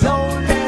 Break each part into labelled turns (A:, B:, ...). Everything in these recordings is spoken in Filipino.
A: Don't let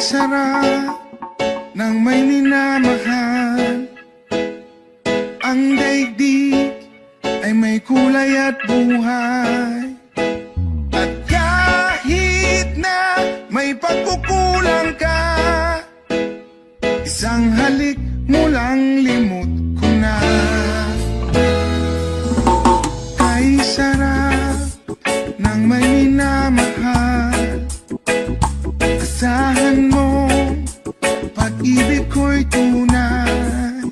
A: sarap ng may minamahal. Ang daigdig ay may kulay at buhay. At kahit na may pagkukulang ka, isang halik mo lang limot ko na. Kay sarap ng may minamahal, asahan mo pag-ibig ko'y tunay.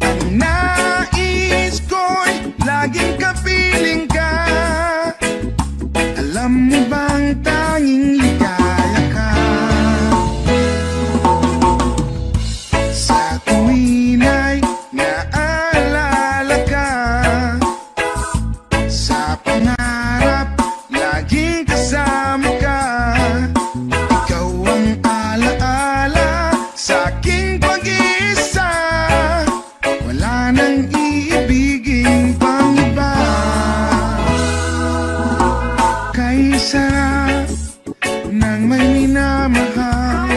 A: Ang nais ko'y laging kapiling ka. Alam mo bang tanging ligaya ka? Sa tuwin ay naalala ka, sa pangarap laging kasama ka. Ikaw ang alaala sa aking pag-iisa. Wala nang iibigin pang iba. Kay sarap ng may minamahal,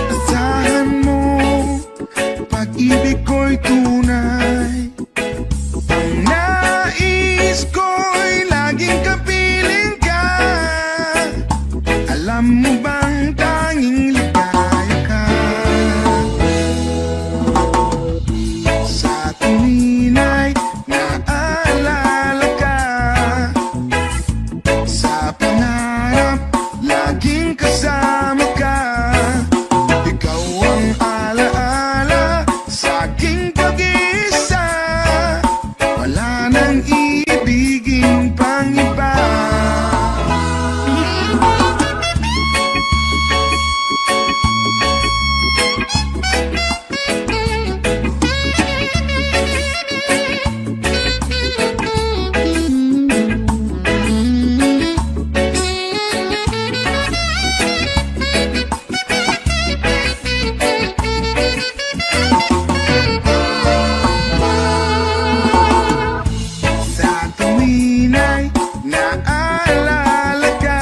A: asahan mo pag-ibig ko'y tunay. Ang nais ko'y laging kapiling ka. Alam mo bang tanging ligaya ka? Sa tuwin ay naalala ka, sa pangarap laging kasama ka. Ikaw ang alaala sa aking pag-iisa. Wala nang iibigin pang iba. Sa tuwin ay naalala ka,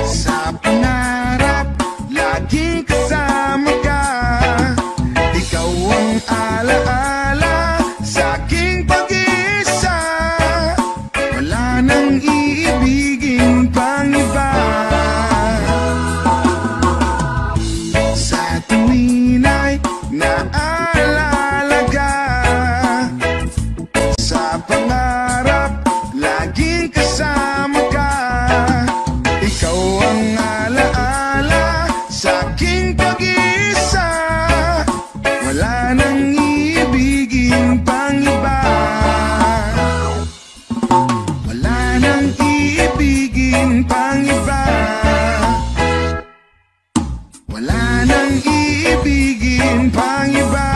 A: sa pangarap laging kasama ka. Ikaw ang alaala sa aking pag-iisa. Wala nang iibigin pang iba. Sa tuwin ay naalala ka, sa pangarap laging kasama ka. Ikaw ang alaala sa aking pag-iisa. Wala nang iibigin pang iba. Wala nang iibigin pang iba. Wala nang iibigin pang iba.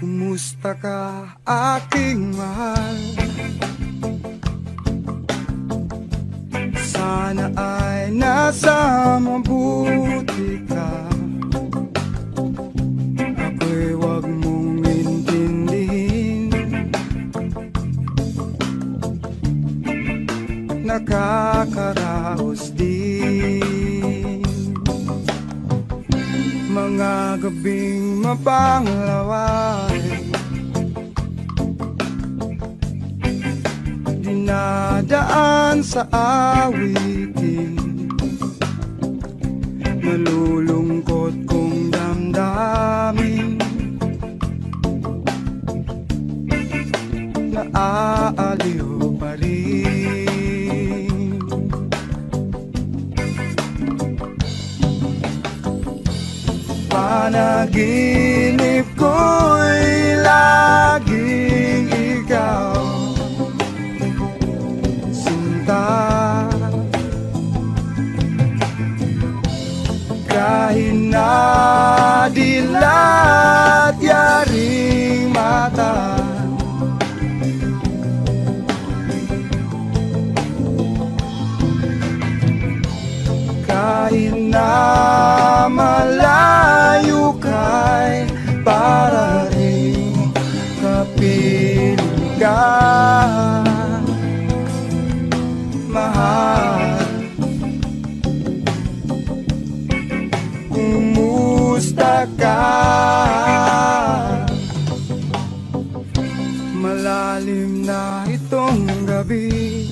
A: Kumusta ka, aking mahal? Sana ay nasa mabuti ka. Ako'y wag mong intindihin, nakakaraos din. Mga gabing mapanglaway, dinadaan sa awitin. Nalulungkot kong damdamin, naaaliw pa rin. Panaginip ko'y laging ikaw, sinta. Kahit na dilat yaring mata, kahit na malayo ka'y para rin kapiling ka, mahal. Kumusta ka? Malalim na itong gabi,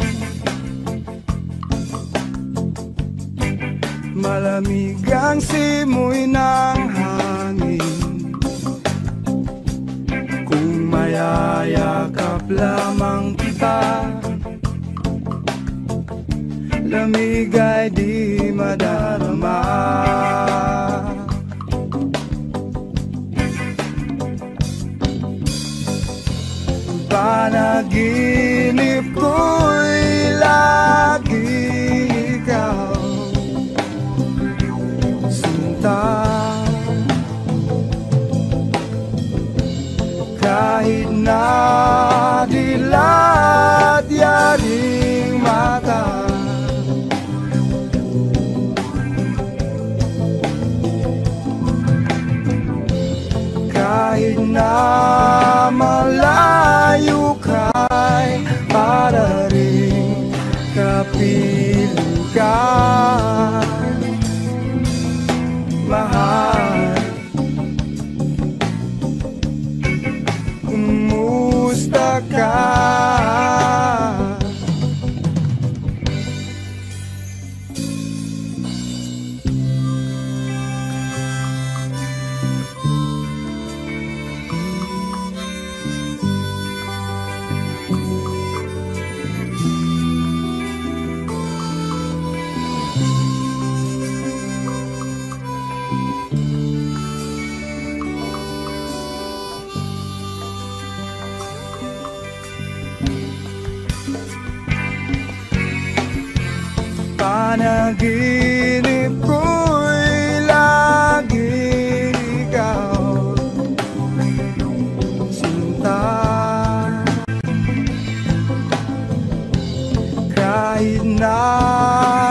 A: malamig ang simoy ng hangin. Kung mayayakap lamang kita, lamig ay di madarama. Panaginip ko'y lagi ikaw, sinta. Kahit na dilat yaring mata, kahit na malayo ka'y para rin kapiling ka, mahal. Kumusta ka? Panaginip ko'y lagi ikaw, sinta. Kahit na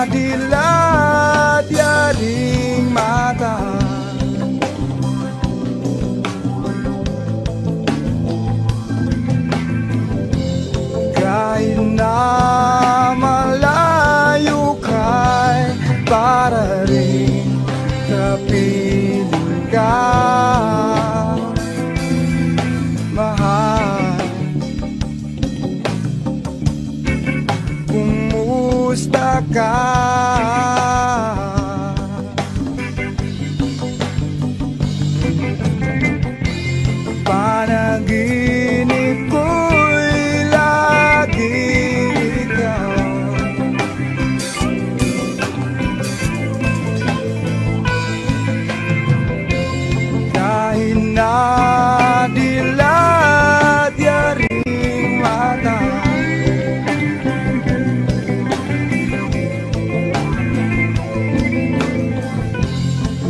A: dilat yaring mata, kahit na para rin kapiling ka, mahal. Kumusta ka? Panaginip ko'y lagi ikaw, kahit na dilat yaring mata,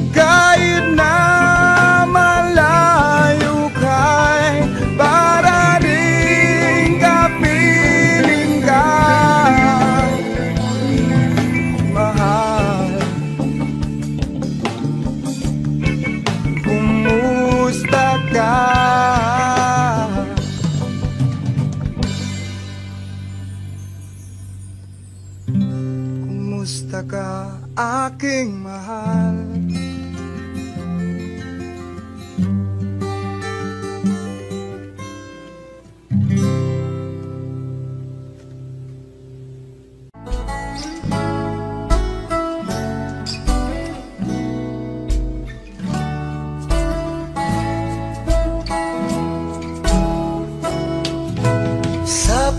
A: kahit na malayo ka'y para rin kapiling ka, mahal. Kumusta ka? Kumusta ka, aking mahal?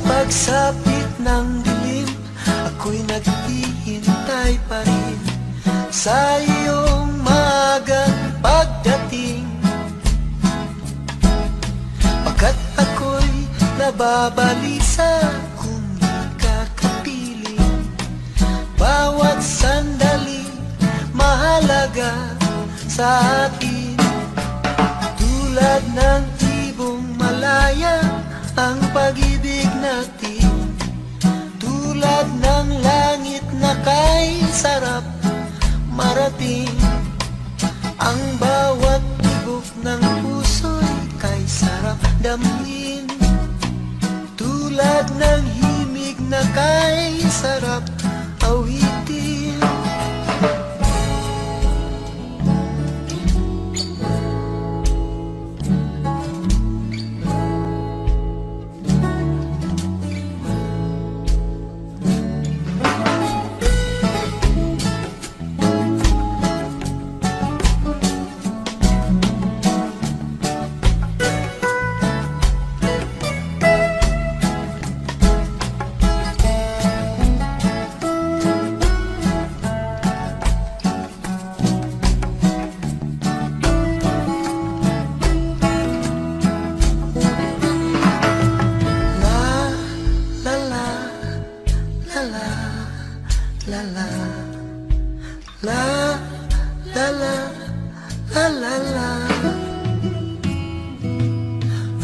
B: Pagsapit ng dilim, ako'y naghihintay pa rin sa iyong magang pag mahalaga sa atin. Tulad ng ibong malaya ang pag-ibig natin, tulad ng langit na kay sarap marating. Ang bawat tibok ng puso'y kay sarap damhin, tulad ng himig na kay sarap awitin.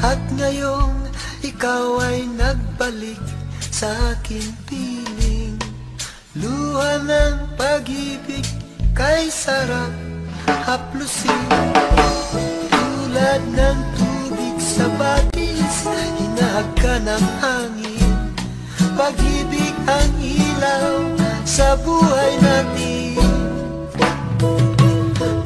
B: At ngayong ikaw ay nagbalik sa aking piling, luha ng pag-ibig kay sarap haplusin. Tulad ng tubig sa batis, hinahagka ng hangin, pag-ibig ang ilaw sa buhay natin.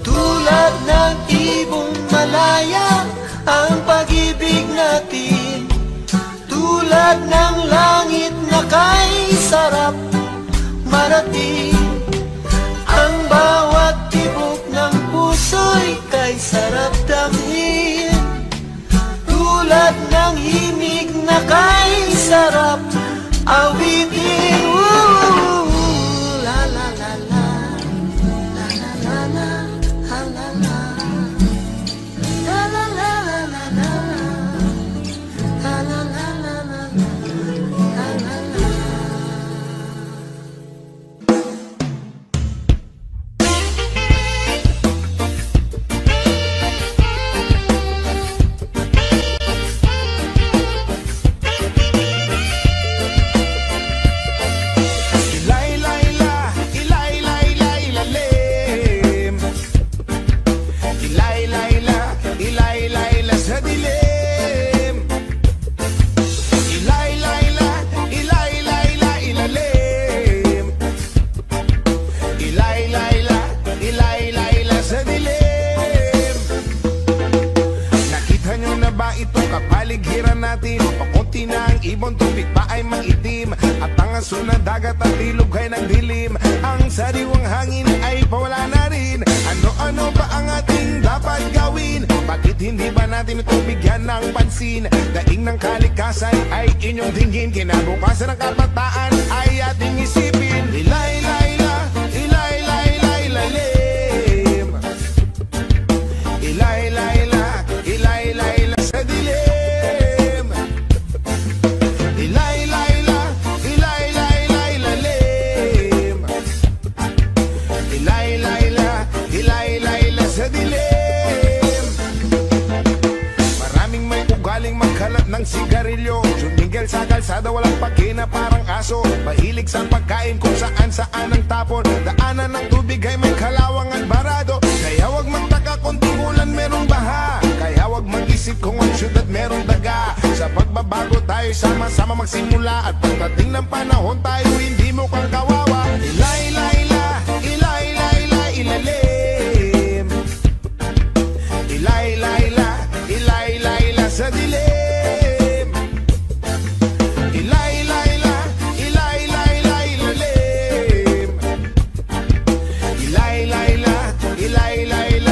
B: Tulad ng ibong malaya ang pag-ibig natin, tulad ng langit na kay sarap marating. Ang bawat tibok ng puso'y kay sarap damhin, tulad ng himig na kay sarap awitin. La la la la, la la la la, la la la.
C: Kapaligiran natin, pakunti na ang ibon, tubig pa ay maitim, at ang aso ng dagat at ilog ay nagdilim. Ang sariwang hangin ay pawala na rin. Ano-ano ba ang ating dapat gawin? Bakit hindi ba natin ito bigyan ng pansin? Daing ng kalikasan ay inyong tingin, kinabukasan ng kabataan ay ating isipin. Ilay-layla, ilay-layla, ilalim. Ilay-layla, ilay-layla sa dilim. Ng sigarilyo, sumingil sa kalsada, walang pakina parang aso. Mahilig sa pagkain kung saan-saan ang tapon. Daanan ng tubig ay may kalawang at barado. Kaya wag magtaka kung tigulan merong baha. Kaya wag mag-isip kung ang syudad merong daga. Sa pagbabago tayo sama-sama magsimula, at pagdating ng panahon tayo hindi mo kang kawawa. Ilay-layla, ilay-layla, ilalim. Ilay-layla, ilay-layla sa dilim.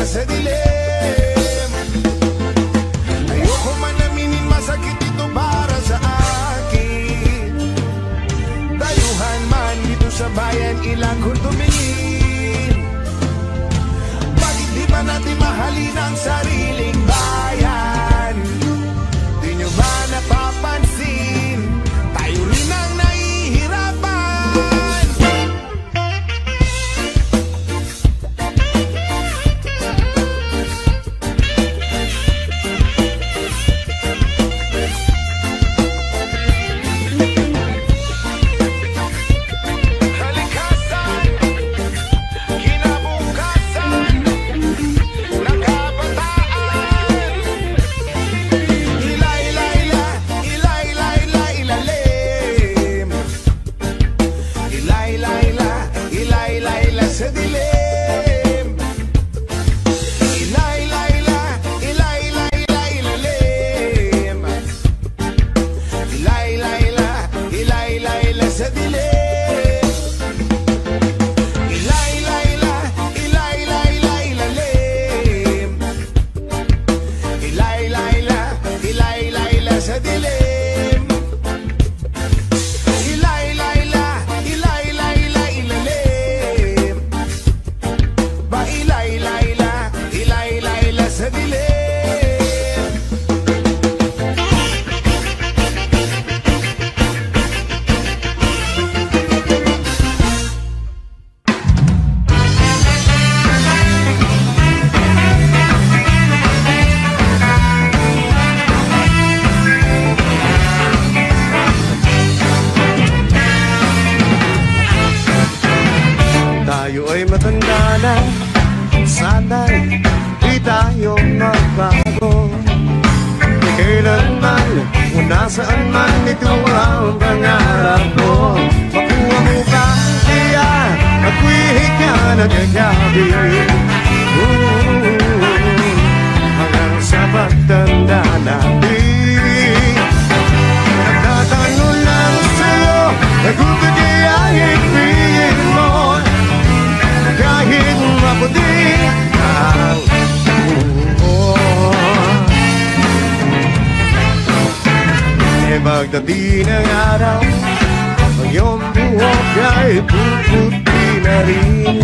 C: Sa dilim, ayoko man aminin, masakit ito para sa akin. Dayuhan man dito sa bayan, ilang kung tumingin. Bakit di ba natin mahalin ang sariling bayan? Di nyo ba napapansin? Tayo rin ang nahihirapan.
B: di tayo magbago. Di kailanman, kung nasaan man, ito ang pangarap ko. Makuha mo ba, kaya ako'y higa nagagabi. Hanggang sa pagtanda natin, nagtatanong lang sa'yo, kung kaya ibigin mo, kahit maputi ang buhok. E pagdating ng araw, ang iyong buhok ay puputi na rin.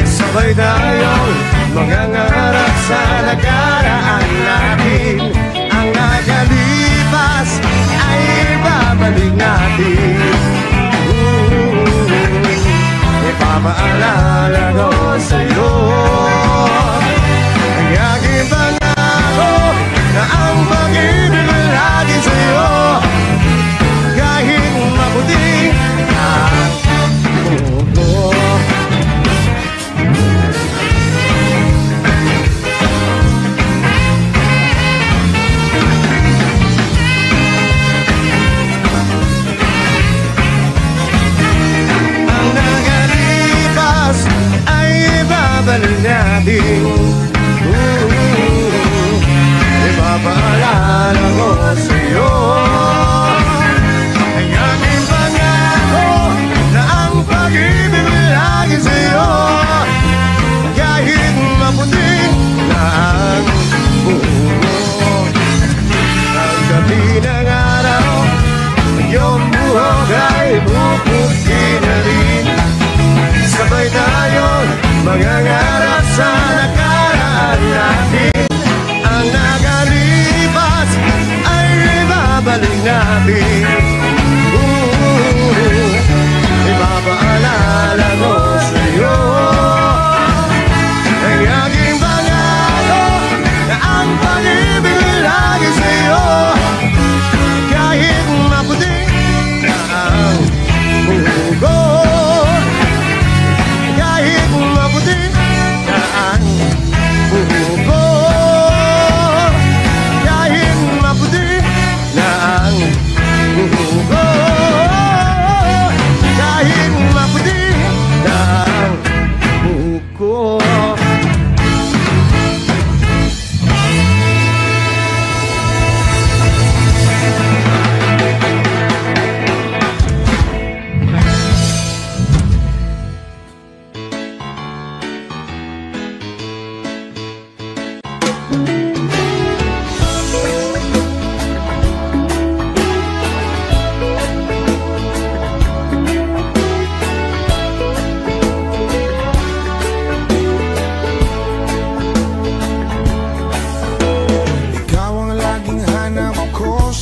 B: Sabay tayong mangangarap sa nakaraan natin. Ang nakalipas ay babalik natin. Ipapaalala ko sa'yo ang aking pangako na ang pag-ibig ay lagi sa'yo. Kahit maputi ang buhok. Ibabalik natin. Ipapaalala ko sa'yo ang aking pangako na ang pag-ibig ay lagi sa'yo. Kahit maputi na ang buhok. Ang gabi ng araw, ang iyong buhok ay puputi na rin. Sabay tayo mangangarap sa nakaraan natin. Ang nakalipas ay ibabalik natin. Ipapaalala ko sa'yo ang aking pangako na ang pag-ibig ay lagi sa'yo. Kahit maputi na ang buhok, kahit maputi na ang buhok, kahit maputi na ang buhok, kahit maputi na ang buhok.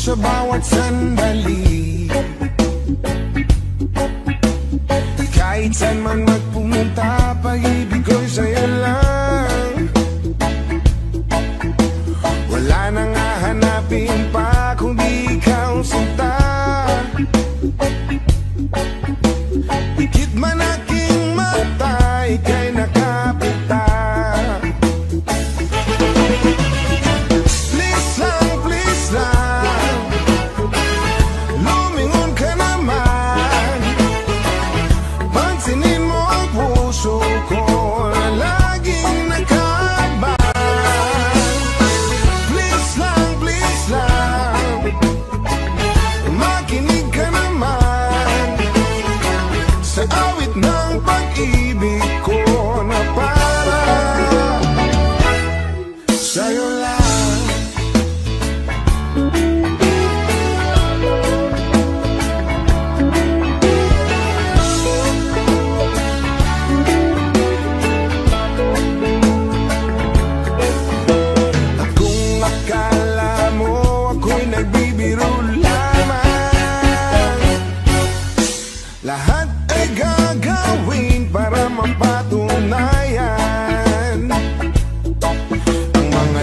C: Sa bawat sandali, kahit saan man magpumunta, pag-ibig ko'y sa'yo lang. Wala nang hahanapin pa kundi ikaw sinta. Pikit man aking mata, ika'y nakapita. Please lang, lumingon ka naman. Pansinin mo ang puso ko na laging nakaban. Please lang, makinig ka naman sa awit ng pag-ibig ko na para sa'yo lang. Lahat ay gagawin para mapatunayan ang mga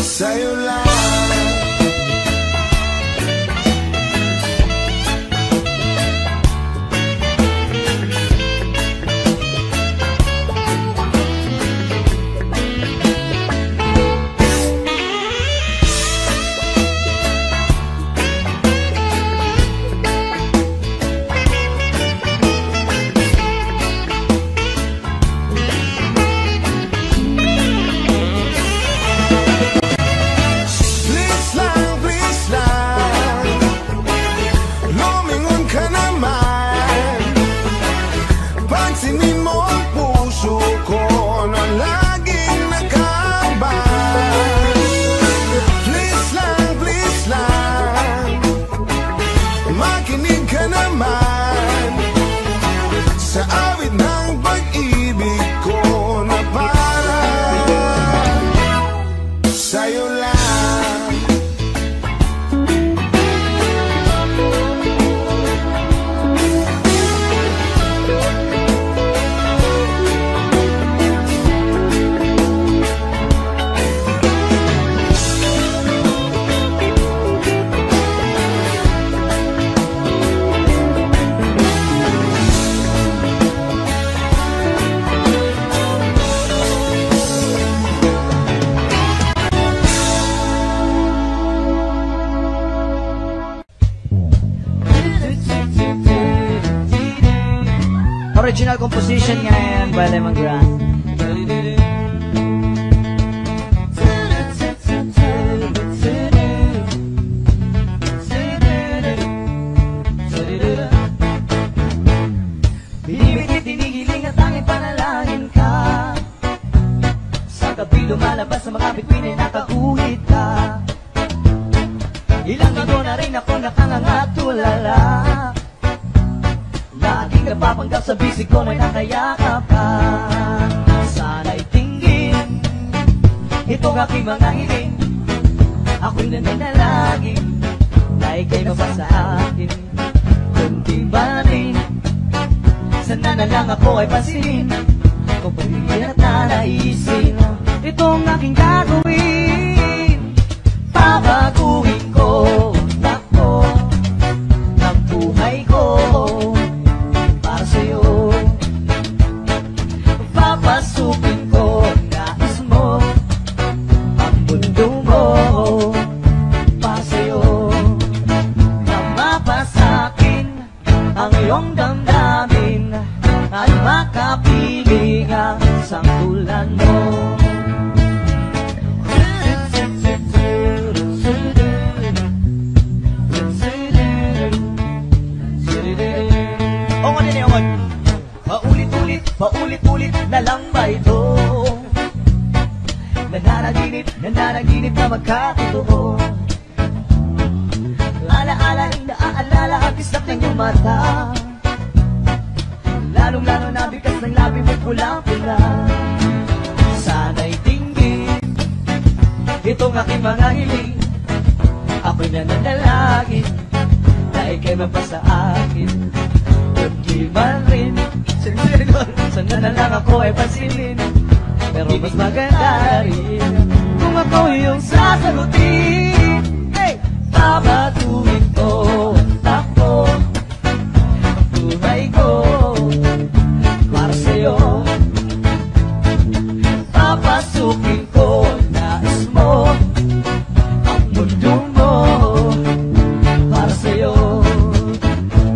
C: sa'yo lang.
D: Original composition nga yan by Lemongrass. Binibigit, tinigiling at tanging panalangin ka. Sa gabi lumalabas sa mga bituin ay nakaguhit ka. Ilang linggo na rin ako nakangangatulala. Laging napapanggap sa bisig ko may nakayakap ka. Sana'y tinggin itong aking mga hiling. Ako'y nananalangin na ika'y mabasa akin. Kundi ba rin sana na lang ako ay pansinin kung pagiging at nanaisin itong aking gagawin. Pabaguhin ko ako ng buhay ko para sa'yo. Papasukin ko nais mo ang mundo mo para sa'yo. Na mapasakin ang iyong damdamin at makapiling ang sangkulan mo. Paulit-ulit na lang ba ito? Nananaginip na magkatotoo. Alaala, naaalala ang kislap ng iyong mata. Lalong-lalo na bigas ng labi mo'y pulang-pula. Sana'y tinggin itong aking mga hiling. Ako'y nananalangin na ika'y mapasa akin. Kundi man rin sana na lang ako ay pansinin, pero mas maganda rin kung ako yung sasagutin. Hey! Papatuhin ko ako ang buhay ko para sa'yo. Papasukin ko nais mo ang mundo mo para sa'yo.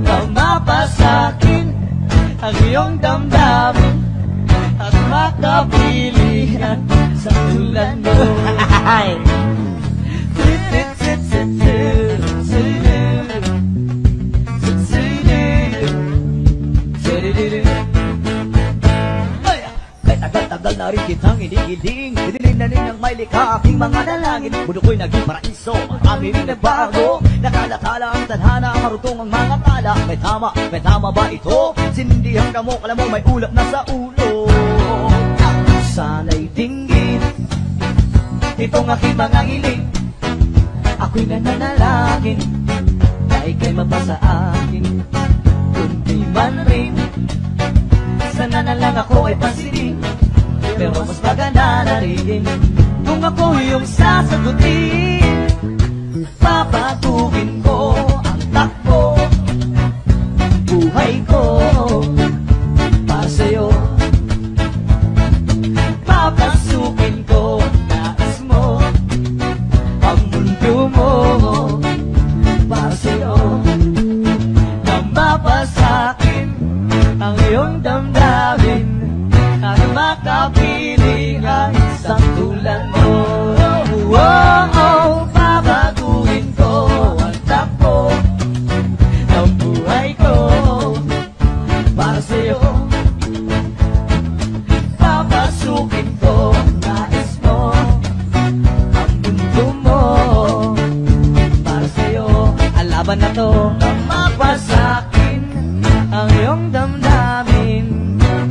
D: Na mapasakin ang iyong damdamin at makapilihan sa tulan mo. Kahit tagal-tagal na rin kitang inigiling, hiniling na rin ang may likha aking mga dalangin. Mundo ko'y naging paraiso, marami rin nagbago. Nakalatala ang tadhana, marutong ang mga tala. May tama ba ito? Sindihan ka mo, alam mo may ulap na sa ulo. Sana'y tinggin itong aking mga hiling. Ako'y nananalangin na ika'y mapasa akin. Kundi man rin sana na lang ako ay pansinin, pero mas maganda na rin kung ako yung sasagot. laban na to ang mapasakin ang iyong damdamin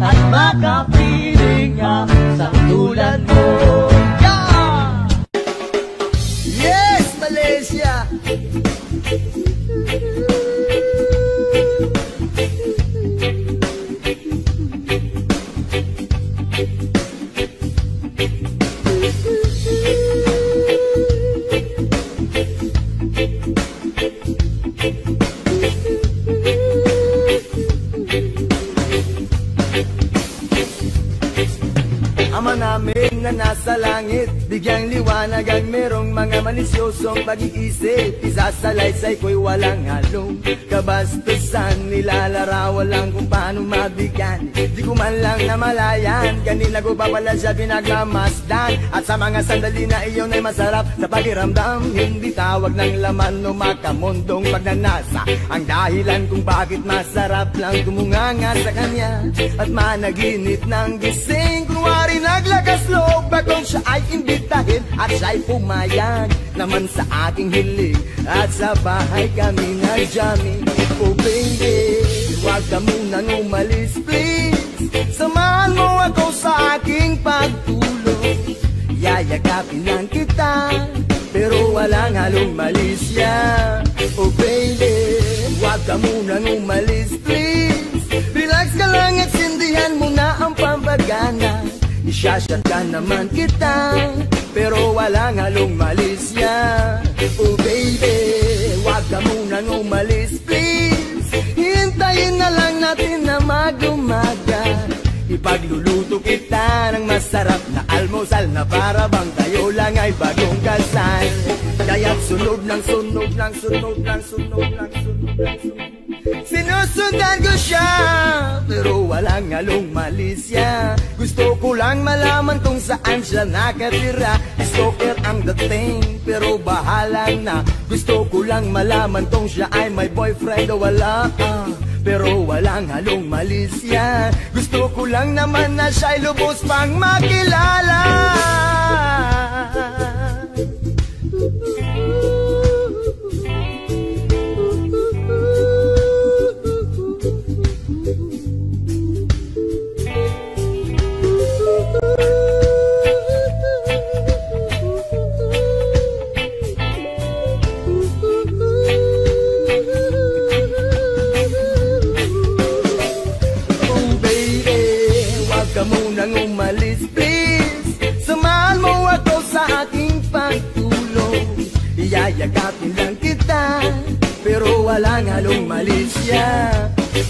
D: at makapiling ka sa tulad mo.
B: Yes, Malaysia! Ama namin na nasa langit, bigyang liwanag ang merong mga malisyosong pag-iisip. Isasalaysay ko'y walang halong kabastusan, nilalarawan lang kung paano mabigyan. Di ko man lang namalayan, kanina ko pa pala siya pinagmamasdan. At sa mga sandali na iyon ay masarap sa pakiramdam, hindi tawag ng laman o makamundong pagnanasa ang dahilan kung bakit masarap lang tumunganga sa kanya at managinip ng gising. Kunwari naglakas loob bakong siya ay imbitahin at siya'y pumayag naman sa aking hiling. At sa bahay kami nag-jamming. Oh baby, huwag ka munang umalis please, samahan mo ako sa aking pagtulog. Yayakapin lang kita pero walang halong malisya. Oh baby, huwag ka munang umalis please, relax ka lang at sindihan mo na ang pampagana. Isyashot ka naman kita pero walang halong malisya. Oh baby, huwag ka munang umalis please, hintayin na lang natin na mag-umaga. Ipagluluto kita ng masarap na almusal na para bang tayo lang ay bagong kasal. Kaya't sunod ng sunod ng sunod ng sunod ng sunod ng sunod, sinusundan ko siya pero walang halong malisya. Gusto ko lang malaman kung saan siya nakatira. Stalker ang dating pero bahala na. Gusto ko lang malaman kung siya ay may boyfriend o wala, pero walang halong malisya. Gusto ko lang naman na siya'y lubos pang makilala. Nang umalis please, samahan mo ako sa aking pagtulog. Iyayakapin lang kita pero walang halong malisya.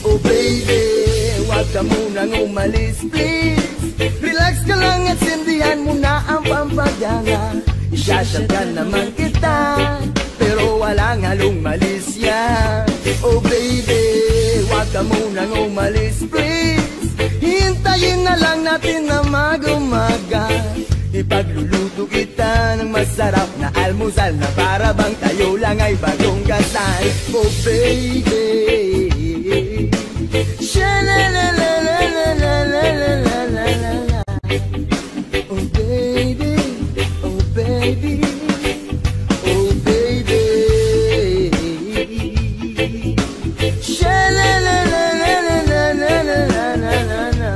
B: Oh baby, huwag ka munang umalis please, relax ka lang at sindihan mo na ang pampagana. Isyashot ka naman kita pero walang halong malisya. Oh baby, huwag ka munang umalis please, hintayin na lang natin na mag-umaga. Ipagluluto kita ng masarap na almusal na para bang tayo lang ay bagong kasal. Oh baby, sha-la-la-la-la-la-la-la-la-la-la. Oh baby, oh baby, oh baby, sha-la-la-la-la-la-la-la-la-la.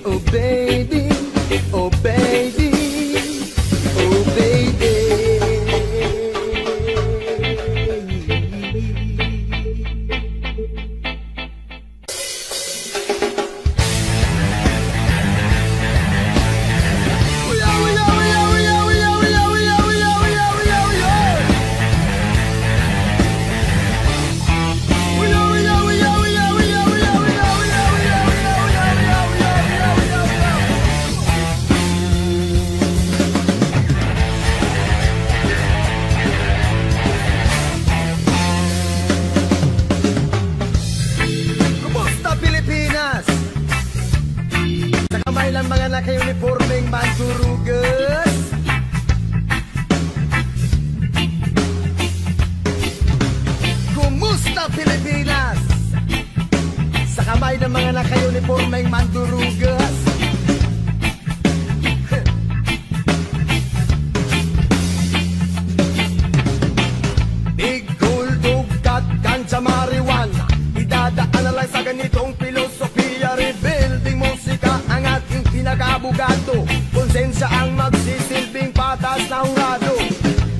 B: Oh baby, oh baby, oh baby. Ilang mga naka-uniformeng mandurugas. Kumusta Pilipinas? Sa kamay ng mga naka-uniformeng mandurugas. Big gold abogado, konsensya ang magsisilbing patas na hurado.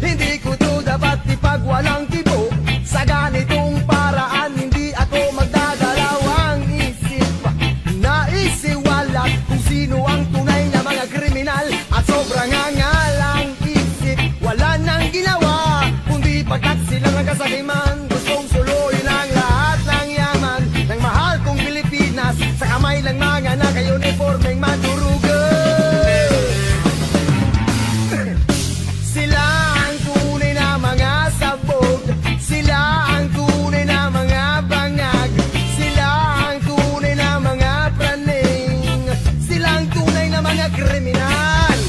B: Hindi ko to dapat ipagwalang tibo, sa ganitong paraan hindi ako magdadalawang isip. Naisiwalat kung sino ang tunay na mga kriminal, at sobrang angalang isip. Wala nang ginawa kundi pagtaksilang ang kasakiman. Gustong suluyin ang lahat ng yaman ng mahal kong Pilipinas sa kamay ng mga naka-uniformeng mandurugan. Sila ang tunay na mga sabog, sila ang tunay na mga bangag, sila ang tunay na mga praning, sila ang tunay na mga kriminal.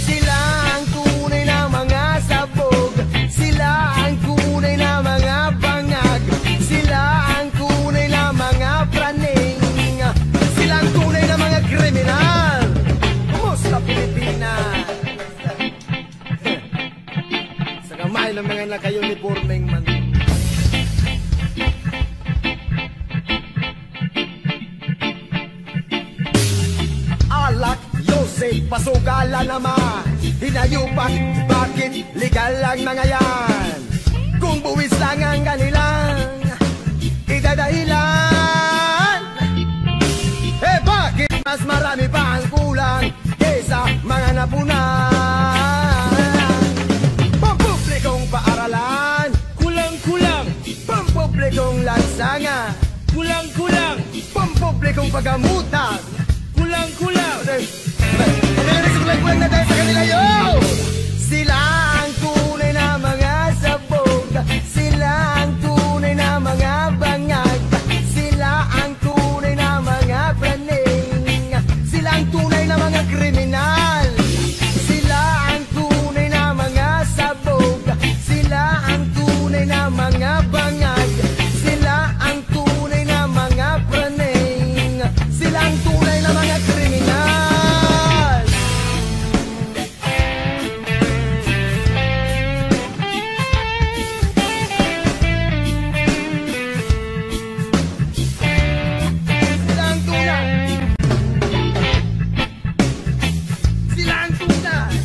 B: Sila ang tunay na mga sabog, sila ang tunay na mga bangag, sila ang tunay na mga praning, sila ang tunay na mga kriminal. Kumusta Pilipinas? Sa kamay ng mga naka-uniformeng man. Alak, Yosef, pasugala naman. Hinayupan, bakit legal ang mga yan? Kung buwis lang ang kanilang idadahilan, eh bakit mas marami pa ang kulang kesa mga napunan? Pampublikong paaralan,
E: Kulang-kulang,
B: pampublikong lansangan,
E: kulang-kulang,
B: pampublikong pagamutan.
E: kulang-kulang.
B: Nagsikulay-kulay na tayo sa kanila, yo! Sila ang tunay na mga sabog, sila ang tunay na mga bangag, sila ang tunay na mga praning, sila ang tunay na mga kriminal. Sila ang tunay na mga sabog, sila ang tunay na mga bangag, sila ang tunay na mga praning, sila ang tunay na mga kriminal. Sila ang tunay. Sila ang tunay.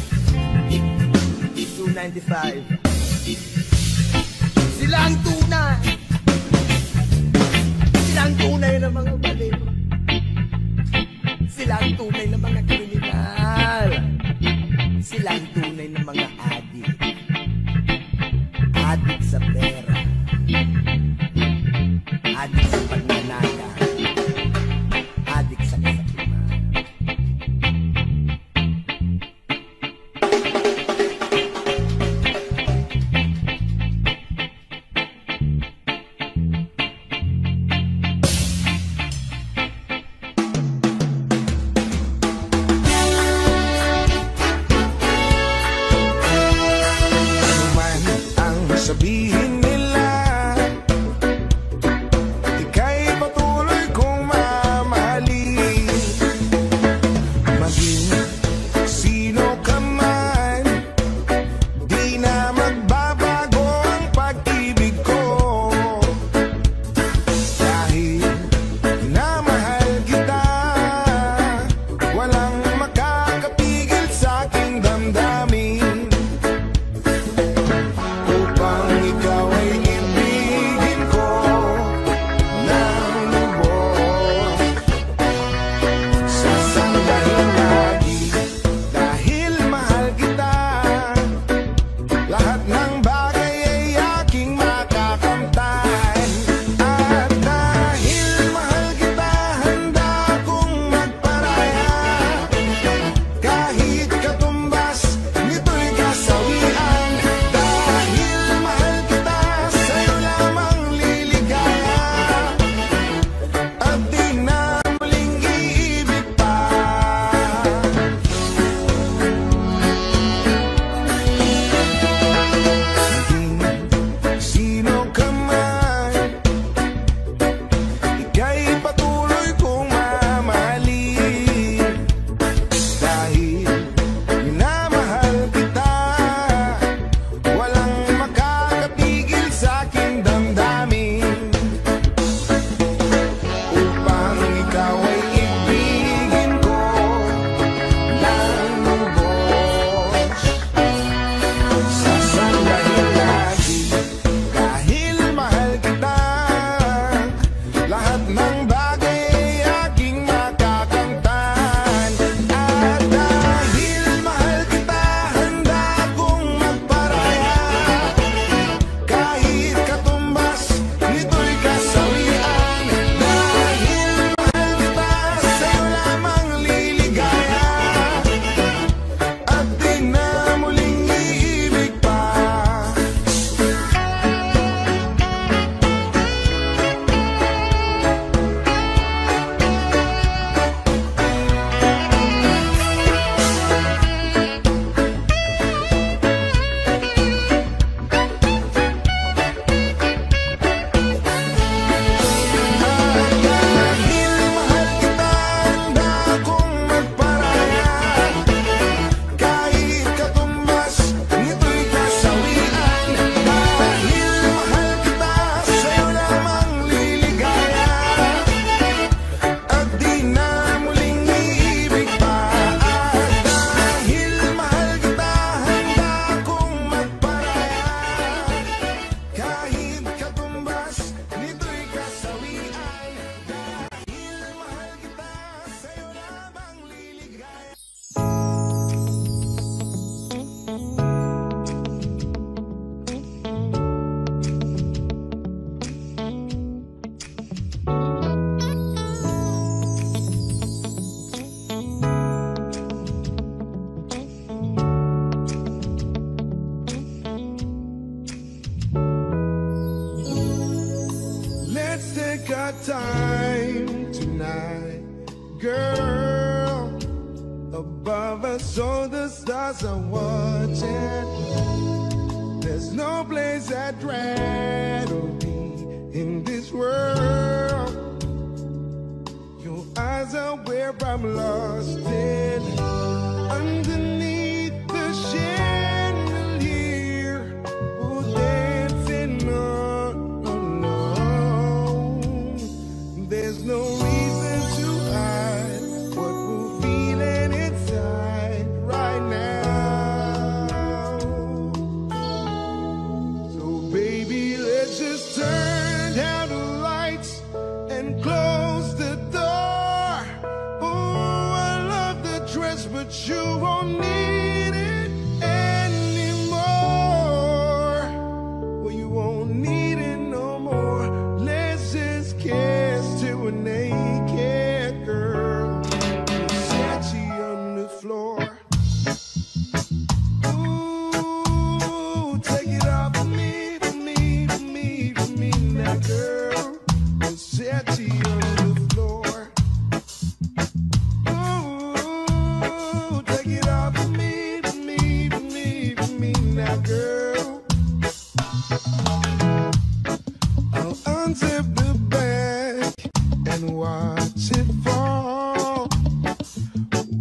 B: 295. Sila ang tunay. Sila ang tunay na mga baliw. Sila ang tunay na mga kriminal. Sila ang tunay na mga adik. Adik sa pera. Adik sa pagnanaga. Adik sa kasakiman.
C: Ano man ang sabihin nila, got time tonight, girl. Above us all the stars are watching. There's no place I'd rather be in this world. Your eyes are where I'm lost in. Underneath the chandelier, oh, dancing on alone. There's no reason to hide what we're feeling inside right now. So baby, let's just turn down the lights and close the door. Oh, I love the dress, but you won't need it anymore. Well, you won't need it no more. Let's just kiss till we're naked, girl. Versace on the floor. Ooh, take it off for me, for me, for me, for me now, girl. Versace on the floor. Ooh, take it off for me, for me, for me, for me now, girl. I'll unzip the bag and watch it fall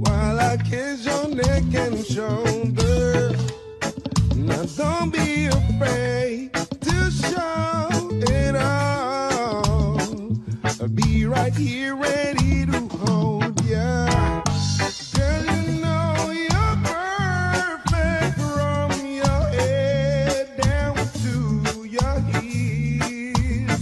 C: while I kiss your neck and shoulder. Now don't be afraid to show it all. I'll be right here ready to hold ya. Girl, you know you're perfect from your head down to your heels.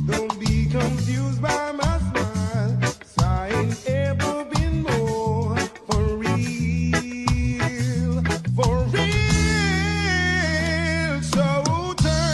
C: Don't be confused by my smile, 'cause I ain't ever been more for real, for real. So turn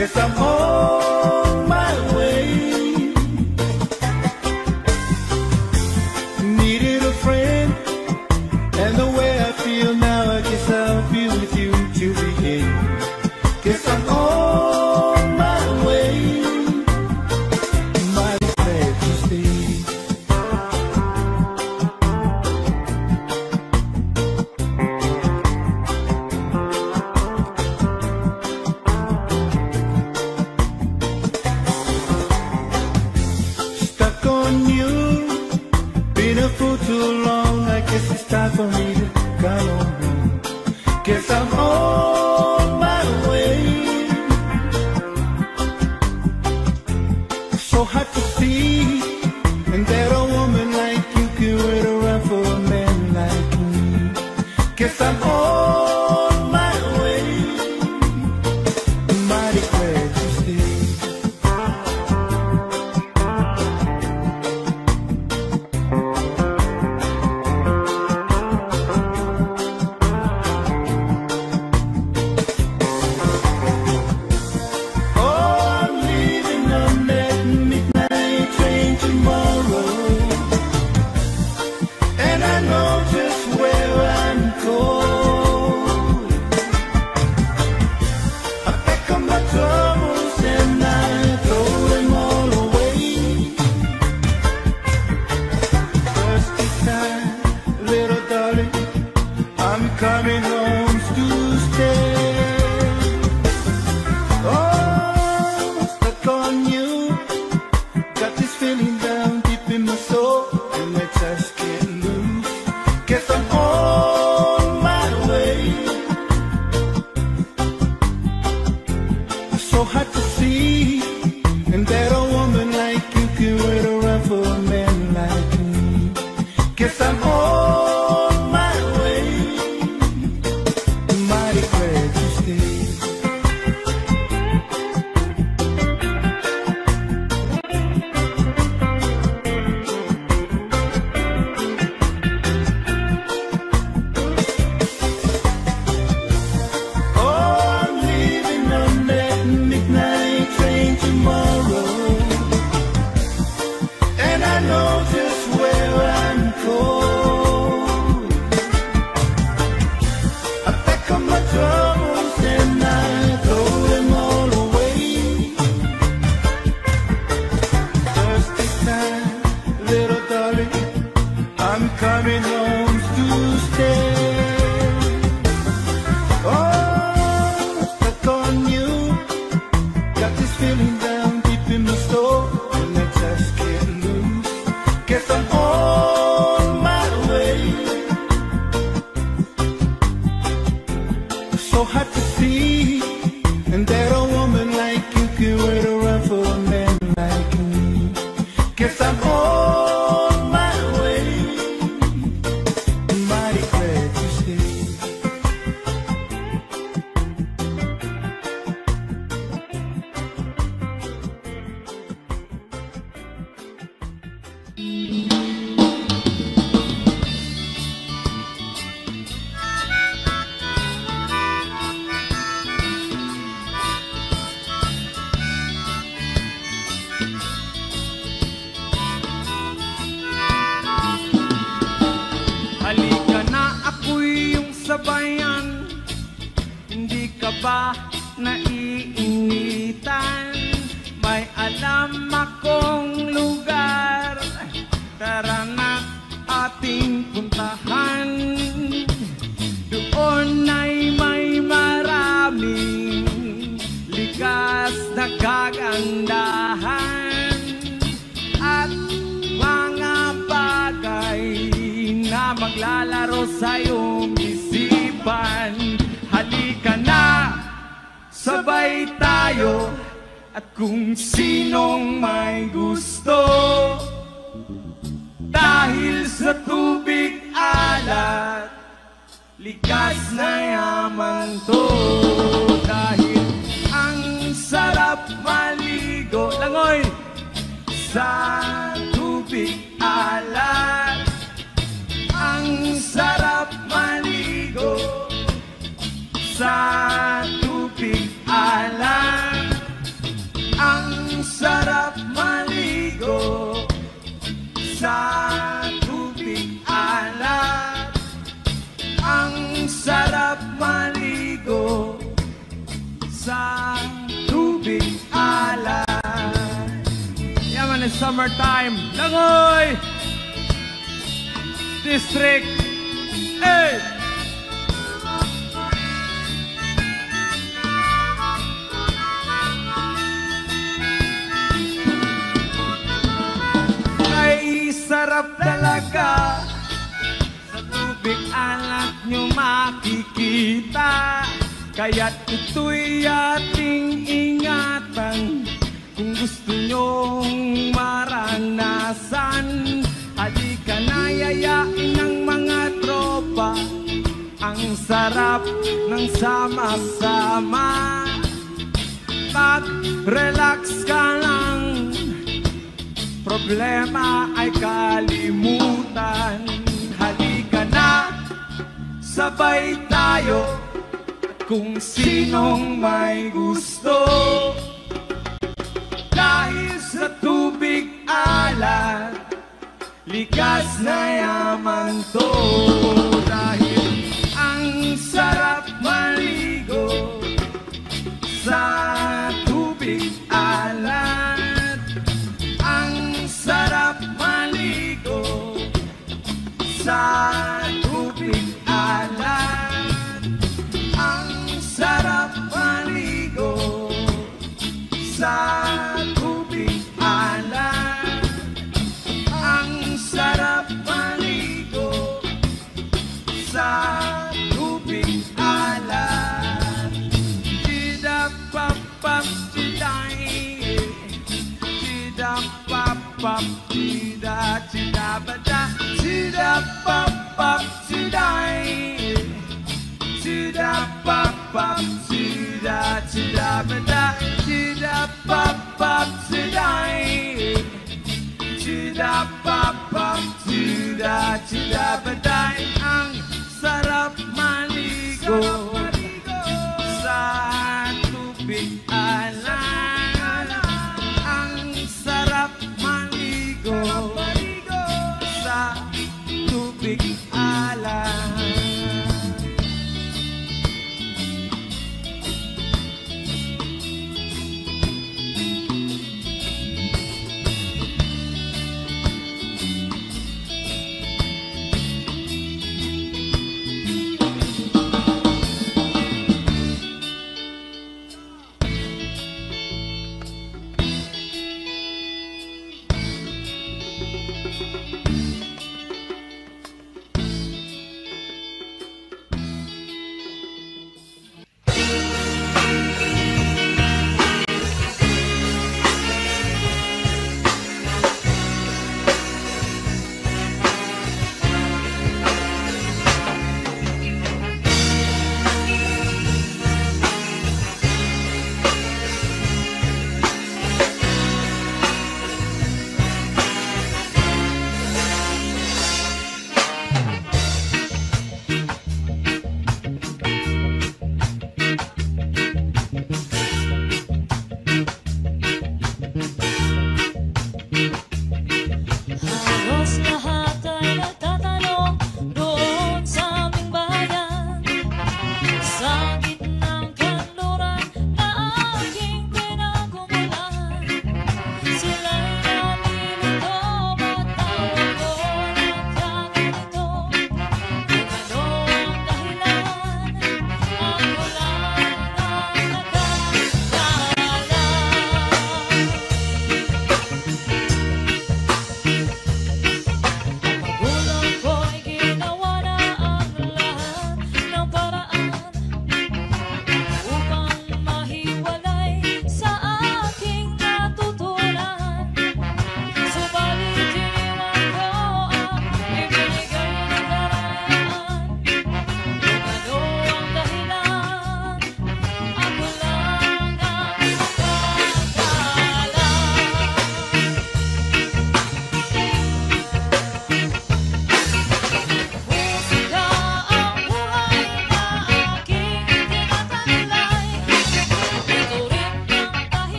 C: Guess I'm on my way. Needed a friend, and the way I feel now, I guess I'll be with you till the end. Guess I'm on my way. Mighty glad to stay. Stuck on you, been a fool too long. I guess it's time for me to come on home. Guess I'm on my way. So hard to see, and that a woman like you can wait around for a man like me. Guess I'm on my way. Mighty glad to stay. Coming home to stay. Oh, stuck on you. Got this feeling down deep in my soul, and I just can't lose. Guess I'm on my way. So hard to see, and that a woman like you can wait around for a man like me. Guess I'm on my way. Mighty glad to stay. Oh, I'm leaving on that midnight train tomorrow, and I know just where I'm going. I pack up my troubles and I throw them all away. Just this time, little darling, I'm coming home to stay. Oh, stuck on you. Got this feeling down deep in my soul, and I just can't lose. Guess I'm on my way. So hard to see, and that a woman like you can wait around for a man like me. Guess I'm on my way. Mighty glad to stay.
E: Halika na, ako'y iyong sabayan. Hindi ka ba naiinitan? May alam akong lugar, tara na ating puntahan. Doon ay may maraming likas na kagandahan at mga bagay na maglalaro sa iyong isipan. Halika na, sabay tayo, at kung sinong may gusto, dahil sa tubig alat, likas na yaman to. Dahil ang sarap maligo, langoy, sa tubig alat. Ang sarap maligo sa tubig alat. tubig alay. Yaman is summertime. Langoy! District. Hey! Ay, sarap talaga. Sa tubig alat nyo makikita. Kaya't ito'y ating ingatan. Kung gusto nyong maranasan, halika na yayain ng mga tropa. Ang sarap ng sama-sama. Mag-relax ka lang, problema ay kalimutan. Halika na, sabay tayo. Kung sinong may gusto, dahil sa tubig alat, likas na yaman to. Dahil ang sarap maligo sa tubig alat. Ang sarap maligo sa tubig alat. Sarap maligo sa tubig alat. Ang sarap maligo sa tubig alat. Chida-pap-pap, chiday. Chida-pap-pap, chida, chida-bada. Chida-pap-pap, chiday. Chida-pap-pap, chida, chida-bada. Chida-pap-pap, chiday. Chida-pap-pap, chida, chida-bada. Ang sarap maligo sa tubig alat. Ang sarap maligo sa tubig alat.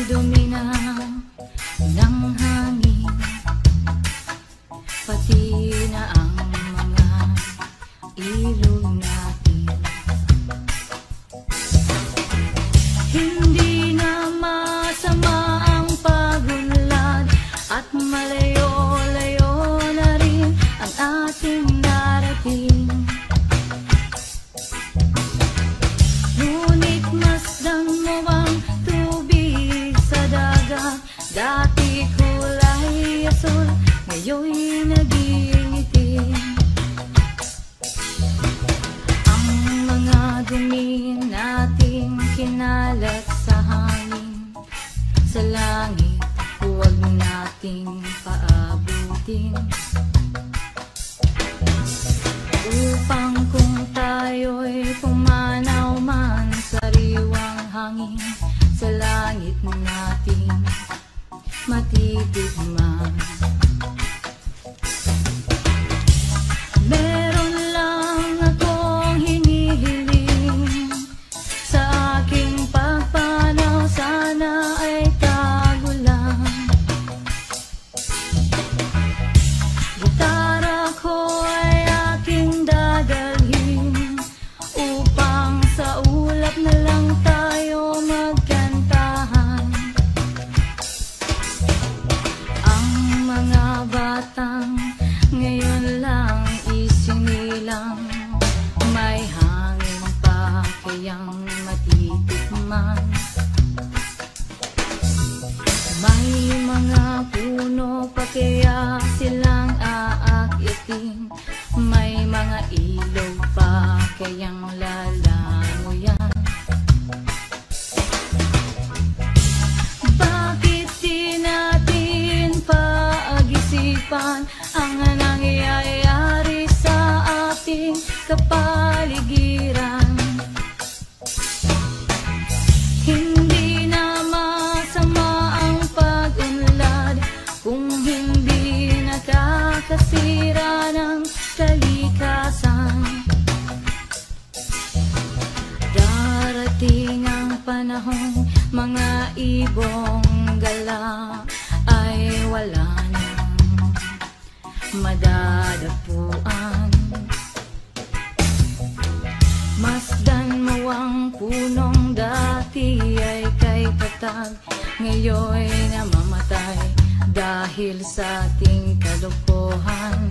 F: dumi na ng hangin, pati na ang mga ilog natin. Hindi na masama ang pagunlad at malayo-layo na rin ang ating narating. Ngunit masdan mo ang tubig sa dagat, dati kulay asul, ngayon'y naging itim. Ang mga dumi nating kinalat sa hangin, sa langit huwag nating paabutin, upang kung tayo'y pumanaw man sa riwang hangin, sa langit natin matitigman. Meron lang akong hinihiling, sa aking pagpanaw sana ay tagulan. Gitara ko ay aking dadalhin, upang sa ulap na lang tayo magkantahan. Ang mga batang ngayon lang isinilang, may hangin pa kayang matitikman. May mga puno pa kaya silang aakyatin, may mga ilog pa kayang lalangoyan. Bakit di natin pag-isipan ang nangyayari sa ating kapaligiran? Hindi na masama ang pag-unlad kung hindi nakakasira ng kalikasan. Darating ang panahon, mga ibong gala ay wala nang madadapuan. Masdan mo ang punong dati ay kay tatag, ngayon namamatay dahil sa ating kalokohan.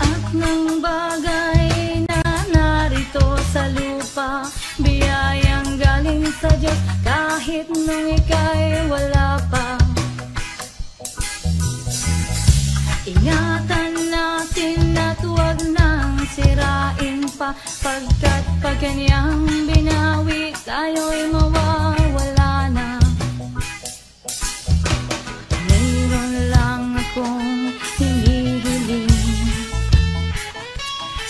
F: At ng bagay na narito sa lupa, biyayang galing sa Diyos kahit nung ika'y wala pa. Ingatan natin at huwag nang sirain pa, pagkat pag kanyang binawi tayo'y mawawala na. Mayroon lang akong hinihiling,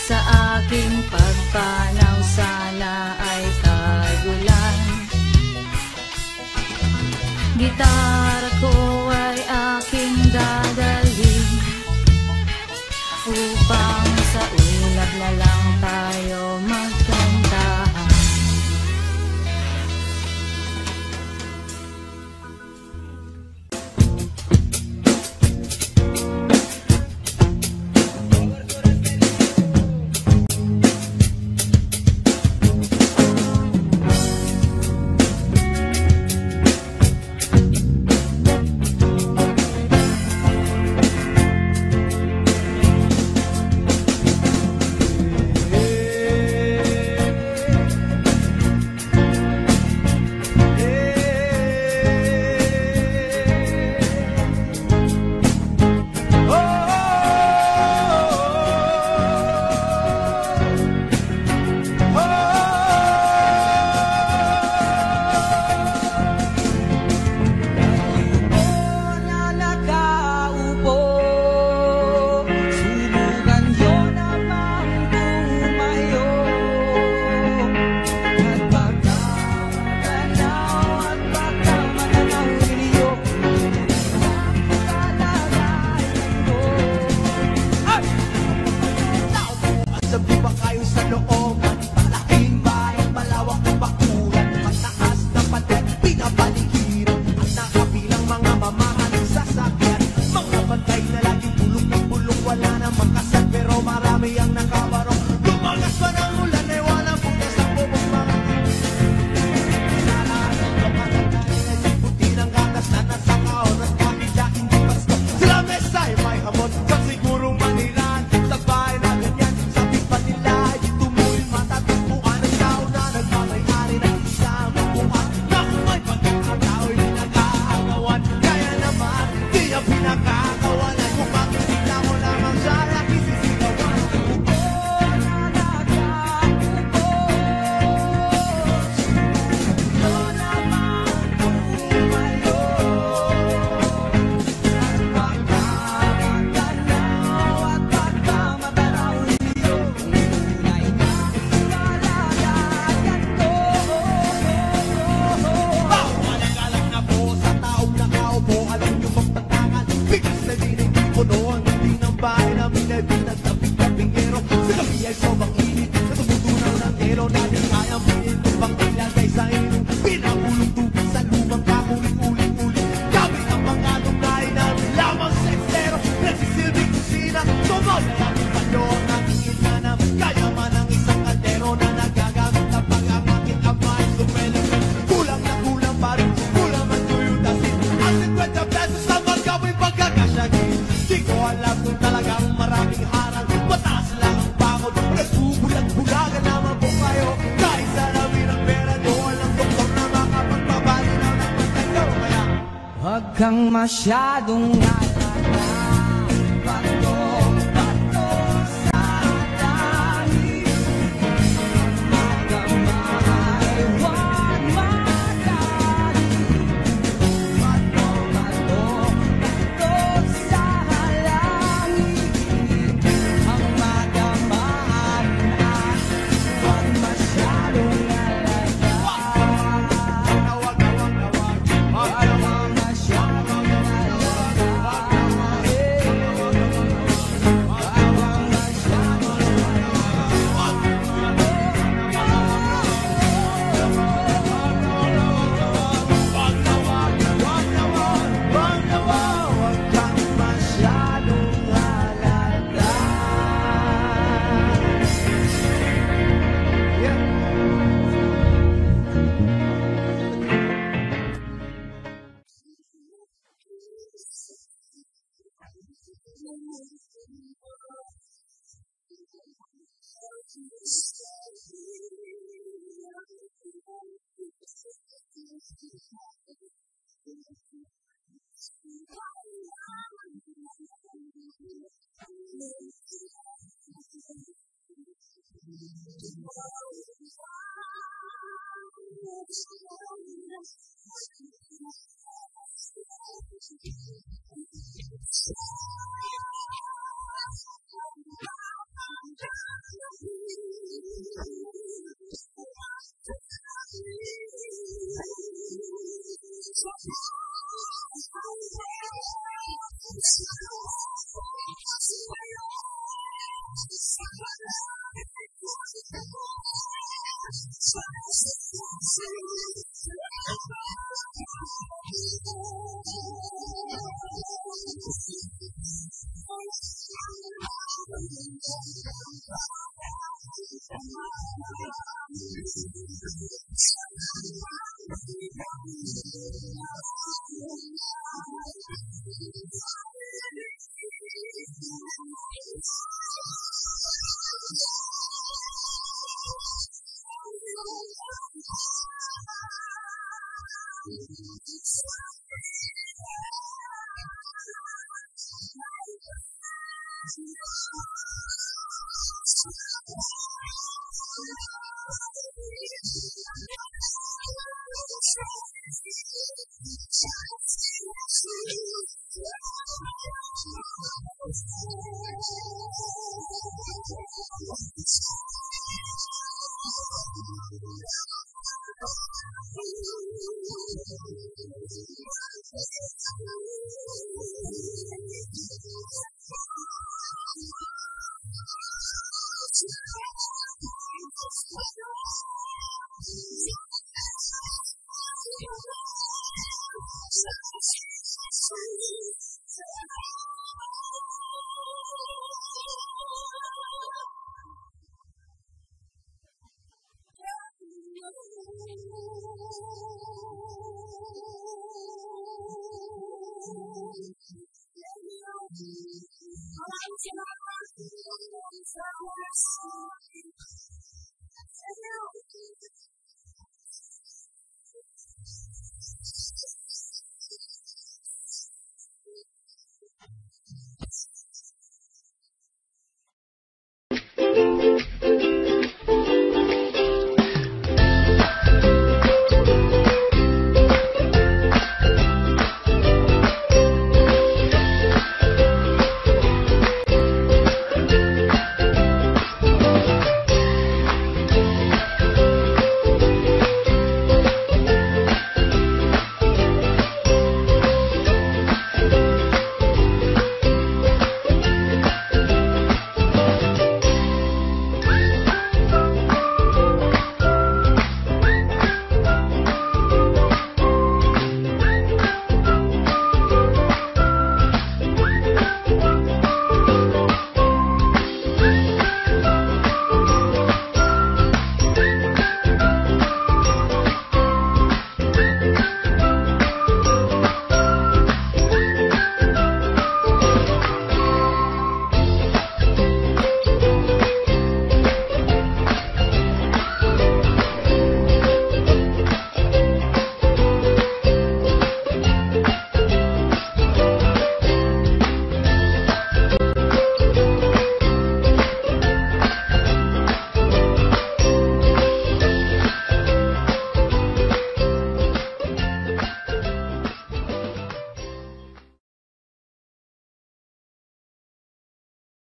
F: sa aking pagpanaw sana ay tagulan. Gitara ko ay aking dadalhin, upang sa ulap na lang tayo magkantahan.
E: kang masyadong alala. Bato sa langit, magamay, huwag magaling. Bato sa langit, ang magamay at huwag masyadong alala.